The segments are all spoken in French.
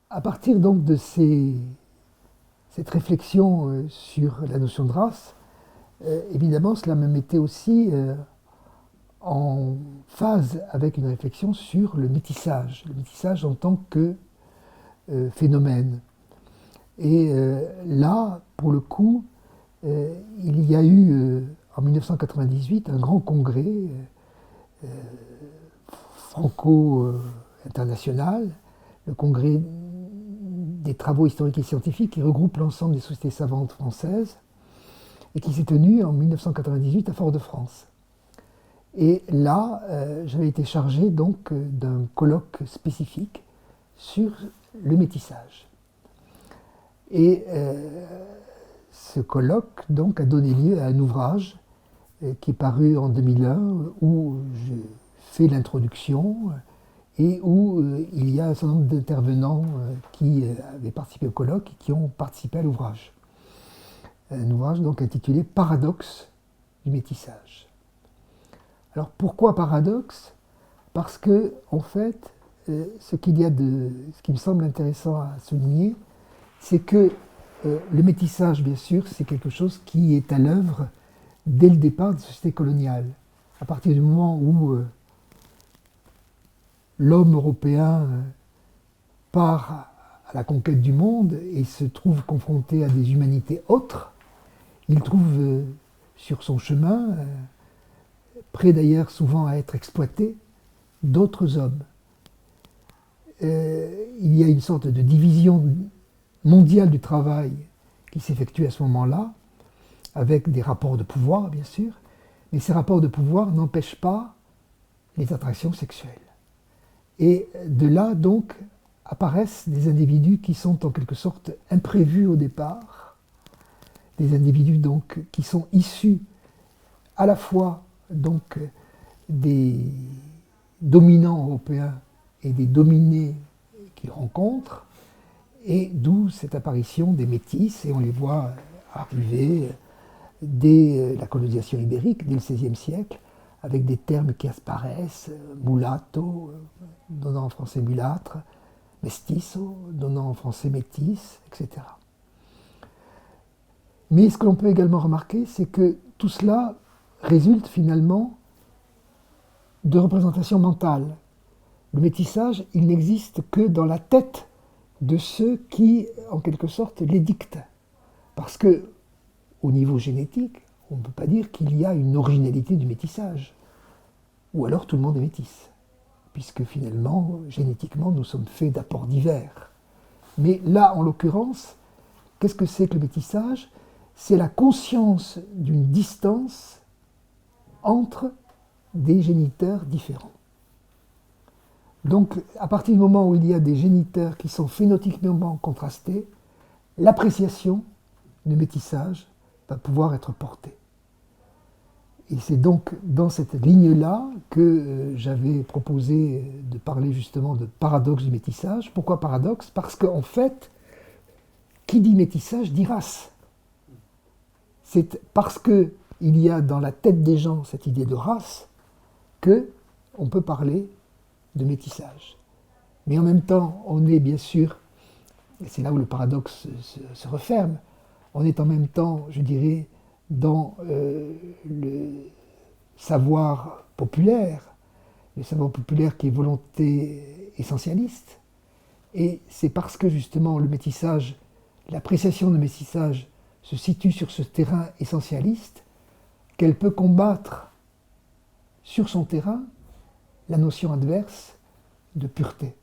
À partir donc de cette réflexion sur la notion de race, évidemment cela me mettait aussi en phase avec une réflexion sur le métissage en tant que phénomène. Et là, pour le coup, il y a eu en 1998 un grand congrès franco-international, le congrès des travaux historiques et scientifiques qui regroupe l'ensemble des sociétés savantes françaises et qui s'est tenu en 1998 à Fort-de-France. Et là, j'avais été chargé donc d'un colloque spécifique sur le métissage. Et ce colloque donc a donné lieu à un ouvrage qui est paru en 2001 où je fais l'introduction et où il y a un certain nombre d'intervenants qui avaient participé au colloque et qui ont participé à l'ouvrage. Un ouvrage donc intitulé « Paradoxe du métissage ». Alors pourquoi paradoxe? Parce que, en fait, ce qui me semble intéressant à souligner, c'est que le métissage, bien sûr, c'est quelque chose qui est à l'œuvre dès le départ des sociétés coloniales. À partir du moment où l'homme européen part à la conquête du monde et se trouve confronté à des humanités autres, il trouve sur son chemin, prêt d'ailleurs souvent à être exploité, d'autres hommes. Il y a une sorte de division mondiale du travail qui s'effectue à ce moment-là, avec des rapports de pouvoir, bien sûr, mais ces rapports de pouvoir n'empêchent pas les attractions sexuelles. Et de là, donc, apparaissent des individus qui sont en quelque sorte imprévus au départ, des individus donc qui sont issus à la fois donc des dominants européens et des dominés qu'ils rencontrent, et d'où cette apparition des métis, et on les voit arriver dès la colonisation ibérique, dès le XVIe siècle, avec des termes qui apparaissent, mulatto, donnant en français mulâtre, mestizo, donnant en français métis, etc. Mais ce que l'on peut également remarquer, c'est que tout cela résulte finalement de représentations mentales. Le métissage, il n'existe que dans la tête de ceux qui, en quelque sorte, l'édictent. Parce que, au niveau génétique, on ne peut pas dire qu'il y a une originalité du métissage. Ou alors tout le monde est métisse. Puisque finalement, génétiquement, nous sommes faits d'apports divers. Mais là, en l'occurrence, qu'est-ce que c'est que le métissage? C'est la conscience d'une distance entre des géniteurs différents. Donc, à partir du moment où il y a des géniteurs qui sont phénotypiquement contrastés, l'appréciation du métissage va pouvoir être portée. Et c'est donc dans cette ligne-là que j'avais proposé de parler justement de paradoxe du métissage. Pourquoi paradoxe? Parce qu'en fait, qui dit métissage dit race. C'est parce qu'il y a dans la tête des gens cette idée de race qu'on peut parler de métissage. Mais en même temps, on est bien sûr, et c'est là où le paradoxe se referme, on est en même temps, je dirais, dans le savoir populaire qui est volonté essentialiste. Et c'est parce que justement le métissage, l'appréciation de métissage se situe sur ce terrain essentialiste qu'elle peut combattre sur son terrain la notion adverse de pureté.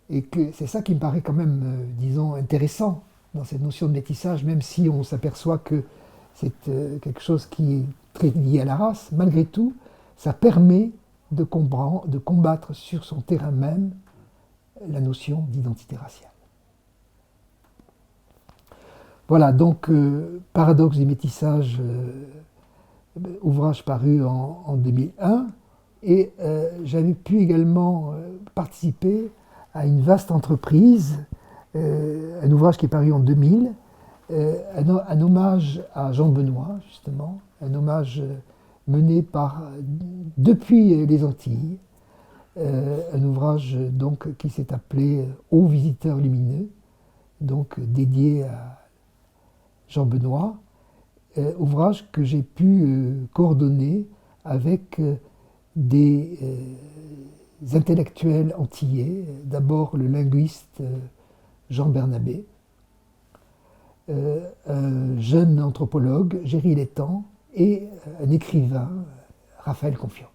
Et que c'est ça qui me paraît quand même, disons, intéressant dans cette notion de métissage, même si on s'aperçoit que c'est quelque chose qui est très lié à la race, malgré tout, ça permet de combattre sur son terrain même la notion d'identité raciale. Voilà, donc Paradoxe du métissage, ouvrage paru en 2001, et j'avais pu également participer à une vaste entreprise, un ouvrage qui est paru en 2000, un hommage à Jean Benoît, justement, un hommage mené depuis les Antilles, un ouvrage donc qui s'est appelé Aux visiteurs lumineux, donc dédié à Jean Benoît, ouvrage que j'ai pu coordonner avec des intellectuels antillais, d'abord le linguiste Jean Bernabé, un jeune anthropologue, Géry Létang, et un écrivain, Raphaël Confiant.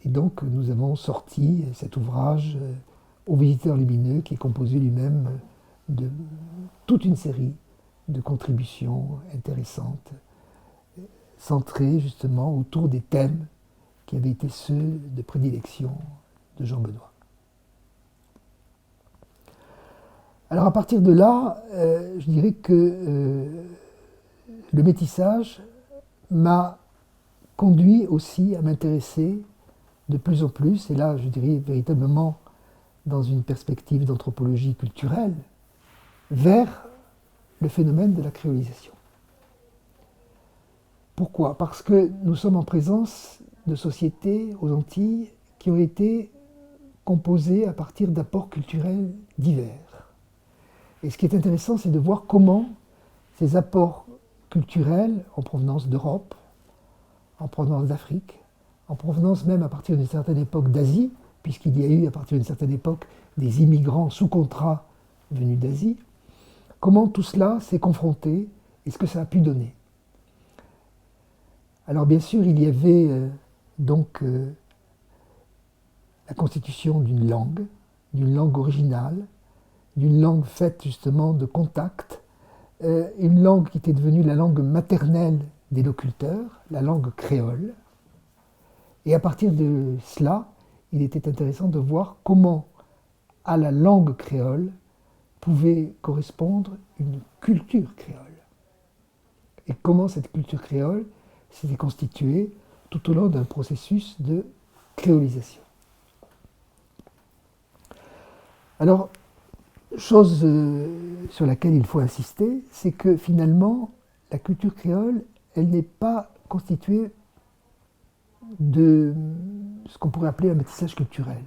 Et donc nous avons sorti cet ouvrage Aux visiteurs lumineux, qui est composé lui-même de toute une série de contributions intéressantes, centrées justement autour des thèmes qui avaient été ceux de prédilection de Jean Benoît. Alors à partir de là, je dirais que le métissage m'a conduit aussi à m'intéresser de plus en plus, et là je dirais véritablement dans une perspective d'anthropologie culturelle, vers le phénomène de la créolisation. Pourquoi? Parce que nous sommes en présence de sociétés aux Antilles qui ont été composées à partir d'apports culturels divers. Et ce qui est intéressant, c'est de voir comment ces apports culturels en provenance d'Europe, en provenance d'Afrique, en provenance même à partir d'une certaine époque d'Asie, puisqu'il y a eu à partir d'une certaine époque des immigrants sous contrat venus d'Asie, comment tout cela s'est confronté et ce que ça a pu donner. Alors bien sûr, il y avait donc la constitution d'une langue originale, d'une langue faite justement de contact, une langue qui était devenue la langue maternelle des locuteurs, la langue créole. Et à partir de cela, il était intéressant de voir comment à la langue créole pouvait correspondre une culture créole. Et comment cette culture créole s'était constituée tout au long d'un processus de créolisation. Alors, chose sur laquelle il faut insister, c'est que finalement, la culture créole, elle n'est pas constituée de ce qu'on pourrait appeler un métissage culturel.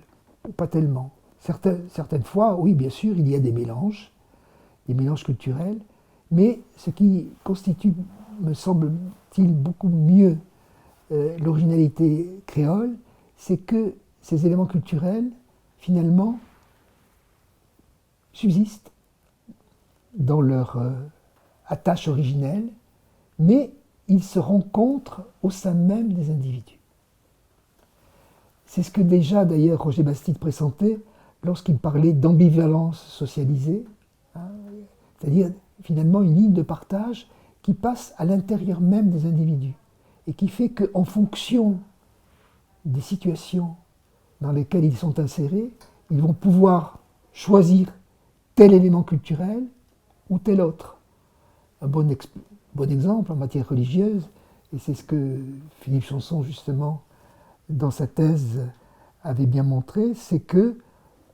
Pas tellement. Certaines fois, oui, bien sûr, il y a des mélanges culturels, mais ce qui constitue, me semble-t-il, beaucoup mieux l'originalité créole, c'est que ces éléments culturels, finalement, subsistent dans leur attache originelle, mais ils se rencontrent au sein même des individus. C'est ce que déjà, d'ailleurs, Roger Bastide pressentait lorsqu'il parlait d'ambivalence socialisée, hein, c'est-à-dire finalement une ligne de partage qui passe à l'intérieur même des individus et qui fait qu'en fonction des situations dans lesquelles ils sont insérés, ils vont pouvoir choisir tel élément culturel ou tel autre. Un bon exemple en matière religieuse, et c'est ce que Philippe Chanson, justement, dans sa thèse, avait bien montré, c'est que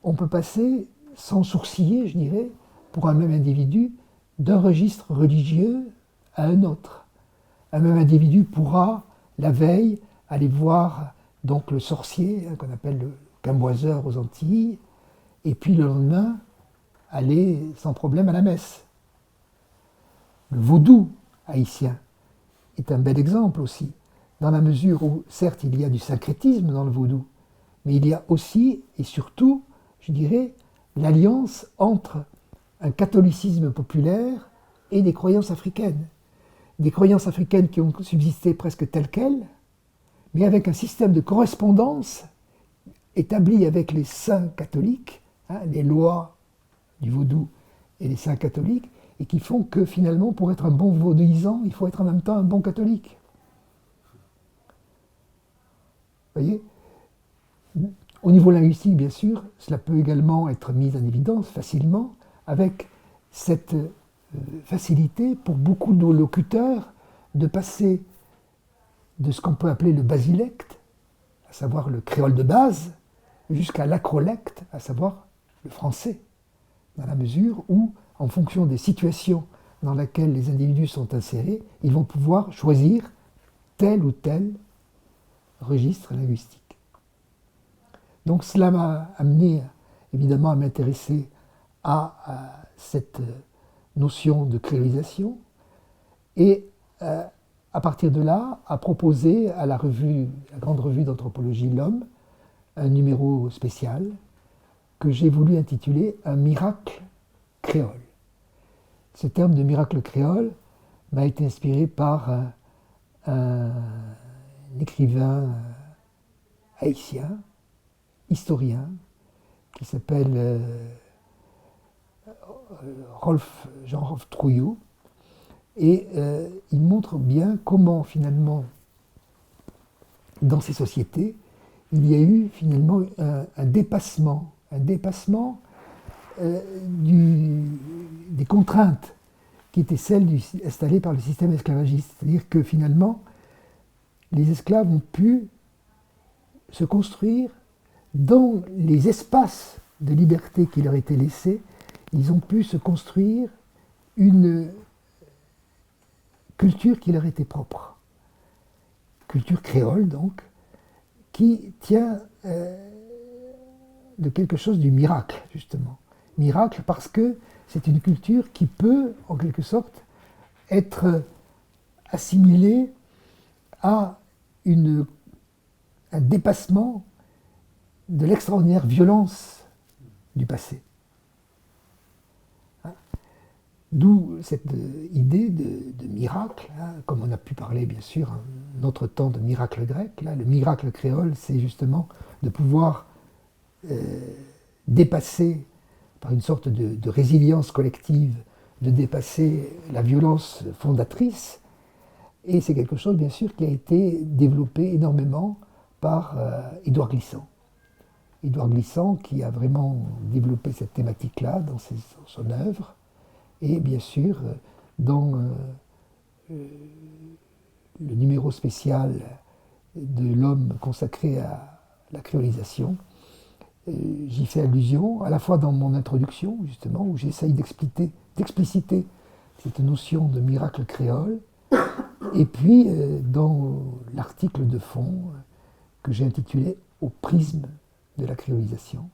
on peut passer sans sourciller, je dirais, pour un même individu, d'un registre religieux à un autre. Un même individu pourra, la veille, aller voir donc le sorcier, qu'on appelle le camboiseur aux Antilles, et puis le lendemain, aller sans problème à la messe. Le vaudou haïtien est un bel exemple aussi, dans la mesure où, certes, il y a du syncrétisme dans le vaudou, mais il y a aussi, et surtout, je dirais, l'alliance entre un catholicisme populaire et des croyances africaines. Des croyances africaines qui ont subsisté presque telles quelles, mais avec un système de correspondance établi avec les saints catholiques, hein, les lois du vaudou et les saints catholiques, et qui font que finalement, pour être un bon vaudouisant, il faut être en même temps un bon catholique. Vous voyez ? Au niveau linguistique, bien sûr, cela peut également être mis en évidence facilement avec cette facilité pour beaucoup de locuteurs de passer de ce qu'on peut appeler le basilecte, à savoir le créole de base, jusqu'à l'acrolecte, à savoir le français, dans la mesure où, en fonction des situations dans lesquelles les individus sont insérés, ils vont pouvoir choisir tel ou tel registre linguistique. Donc cela m'a amené évidemment à m'intéresser à cette notion de créolisation et à partir de là à proposer à la grande revue d'anthropologie L'Homme un numéro spécial que j'ai voulu intituler Un miracle créole. Ce terme de miracle créole m'a été inspiré par un écrivain haïtien, historien, qui s'appelle Jean-Rolf Trouillot, et il montre bien comment finalement, dans ces sociétés, il y a eu finalement un dépassement des contraintes qui étaient celles installées par le système esclavagiste. C'est-à-dire que finalement, les esclaves ont pu se construire dans les espaces de liberté qui leur étaient laissés, ils ont pu se construire une culture qui leur était propre. Culture créole, donc, qui tient de quelque chose du miracle, justement. Miracle parce que c'est une culture qui peut, en quelque sorte, être assimilée à un dépassement de l'extraordinaire violence du passé. D'où cette idée de miracle, comme on a pu parler bien sûr un autre temps de miracle grec. Là, le miracle créole, c'est justement de pouvoir dépasser, par une sorte de résilience collective, de dépasser la violence fondatrice. Et c'est quelque chose, bien sûr, qui a été développé énormément par Édouard Glissant. Édouard Glissant qui a vraiment développé cette thématique-là dans son œuvre. Et bien sûr, dans le numéro spécial de L'Homme consacré à la créolisation, j'y fais allusion, à la fois dans mon introduction, justement, où j'essaye d'expliciter cette notion de miracle créole, et puis dans l'article de fond que j'ai intitulé « Au prisme de la créolisation »,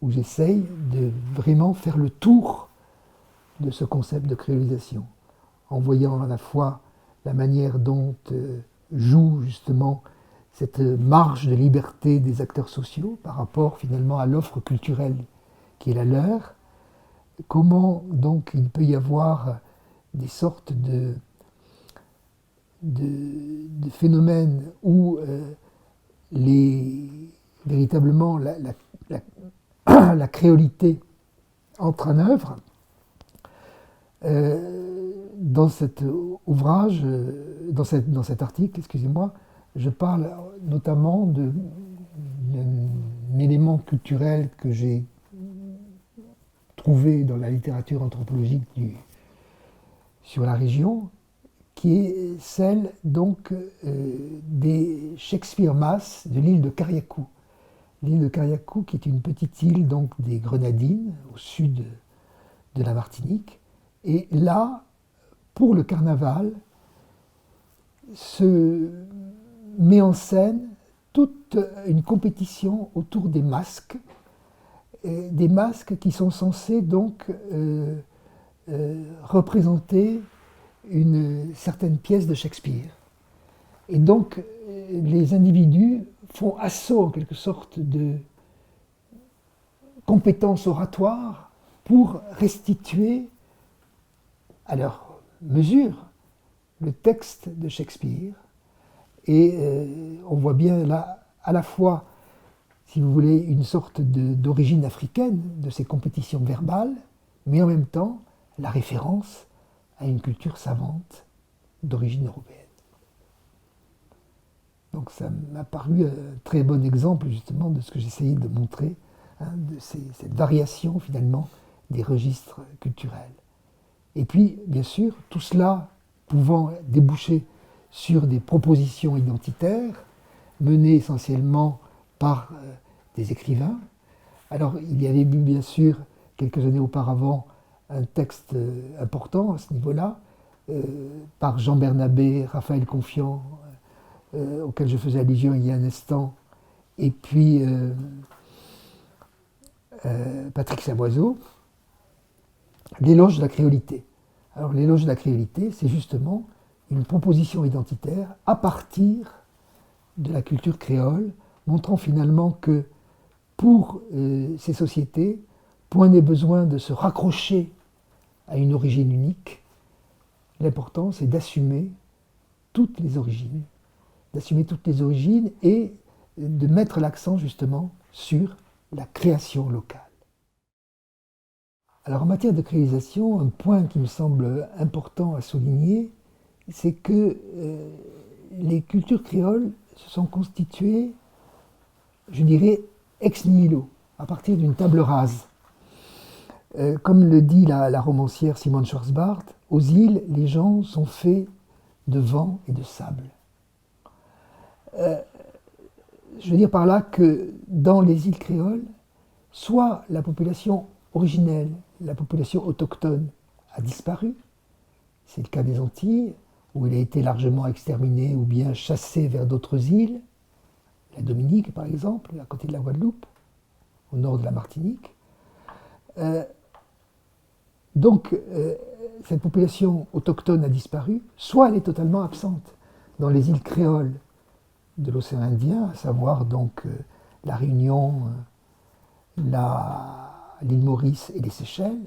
où j'essaye de vraiment faire le tour de ce concept de créolisation, en voyant à la fois la manière dont joue justement cette marge de liberté des acteurs sociaux par rapport finalement à l'offre culturelle qui est la leur, comment donc il peut y avoir des sortes de phénomènes où véritablement la créolité entre en œuvre. Dans cet ouvrage, dans cet article, excusez-moi, je parle notamment d'un élément culturel que j'ai trouvé dans la littérature anthropologique sur la région, qui est celle donc des Shakespeare Mas de l'île de Carriacou. L'île de Carriacou, qui est une petite île donc des Grenadines, au sud de la Martinique. Et là, pour le carnaval, se met en scène toute une compétition autour des masques qui sont censés donc représenter une certaine pièce de Shakespeare. Et donc, les individus font assaut en quelque sorte de compétences oratoires pour restituer à leur mesure le texte de Shakespeare. Et on voit bien là, à la fois, si vous voulez, une sorte d'origine africaine de ces compétitions verbales, mais en même temps, la référence à une culture savante d'origine européenne. Donc ça m'a paru un très bon exemple justement de ce que j'essayais de montrer, de cette variation finalement des registres culturels. Et puis, bien sûr, tout cela pouvant déboucher sur des propositions identitaires menées essentiellement par des écrivains. Alors, il y avait eu, bien sûr, quelques années auparavant, un texte important à ce niveau-là, par Jean Bernabé, Raphaël Confiant, auquel je faisais allusion il y a un instant, et puis Patrick Savoiseau, l'éloge de la créolité. Alors l'éloge de la créolité, c'est justement une proposition identitaire à partir de la culture créole, montrant finalement que pour ces sociétés, point n'est besoin de se raccrocher à une origine unique. L'important, c'est d'assumer toutes les origines, et de mettre l'accent justement sur la création locale. Alors en matière de créolisation, un point qui me semble important à souligner, c'est que les cultures créoles se sont constituées, je dirais, ex nihilo, à partir d'une table rase. Comme le dit la romancière Simone Schwarzbart, aux îles, les gens sont faits de vent et de sable. Je veux dire par là que dans les îles créoles, soit la population originelle, la population autochtone a disparu, c'est le cas des Antilles, où il a été largement exterminé ou bien chassé vers d'autres îles, la Dominique par exemple, à côté de la Guadeloupe, au nord de la Martinique. Donc, cette population autochtone a disparu, soit elle est totalement absente. Dans les îles créoles de l'océan Indien, à savoir donc la Réunion, l'île Maurice et les Seychelles,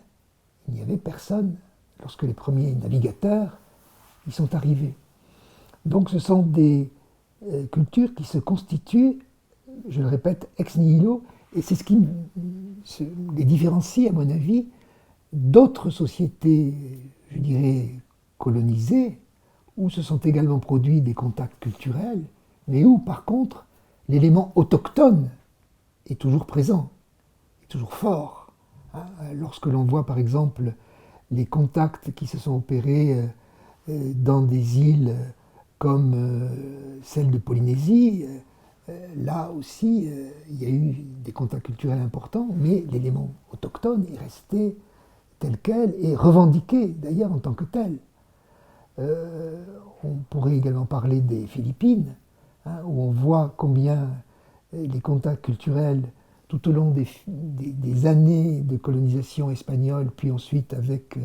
il n'y avait personne lorsque les premiers navigateurs y sont arrivés. Donc ce sont des cultures qui se constituent, je le répète, ex nihilo, et c'est ce qui les différencie, à mon avis, d'autres sociétés, je dirais, colonisées, où se sont également produits des contacts culturels, mais où, par contre, l'élément autochtone est toujours présent, est toujours fort. Lorsque l'on voit, par exemple, les contacts qui se sont opérés dans des îles comme celle de Polynésie, là aussi, il y a eu des contacts culturels importants, mais l'élément autochtone est resté tel quel et revendiqué d'ailleurs en tant que tel. On pourrait également parler des Philippines, où on voit combien les contacts culturels tout au long des années de colonisation espagnole, puis ensuite avec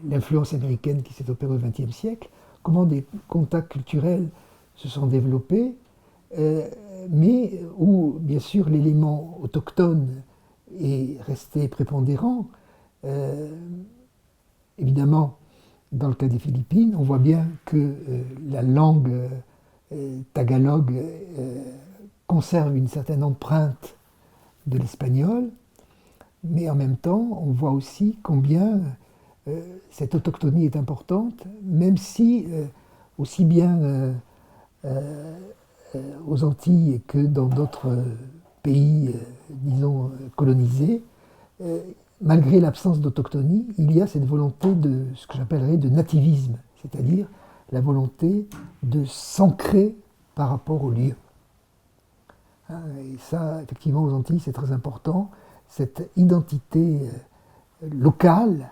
l'influence américaine qui s'est opérée au XXe siècle, comment des contacts culturels se sont développés, mais où bien sûr l'élément autochtone est resté prépondérant. Évidemment, dans le cas des Philippines, on voit bien que la langue tagalog conserve une certaine empreinte de l'espagnol, mais en même temps, on voit aussi combien cette autochtonie est importante, même si, aussi bien aux Antilles que dans d'autres pays, disons, colonisés, malgré l'absence d'autochtonie, il y a cette volonté de ce que j'appellerais de nativisme, c'est-à-dire la volonté de s'ancrer par rapport au lieu. Et ça, effectivement, aux Antilles, c'est très important, cette identité locale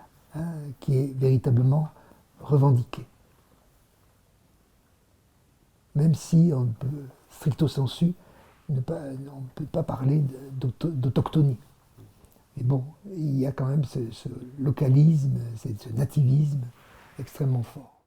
qui est véritablement revendiquée. Même si on peut, stricto sensu, on ne peut pas parler d'autochtonie. Mais bon, il y a quand même ce localisme, ce nativisme extrêmement fort.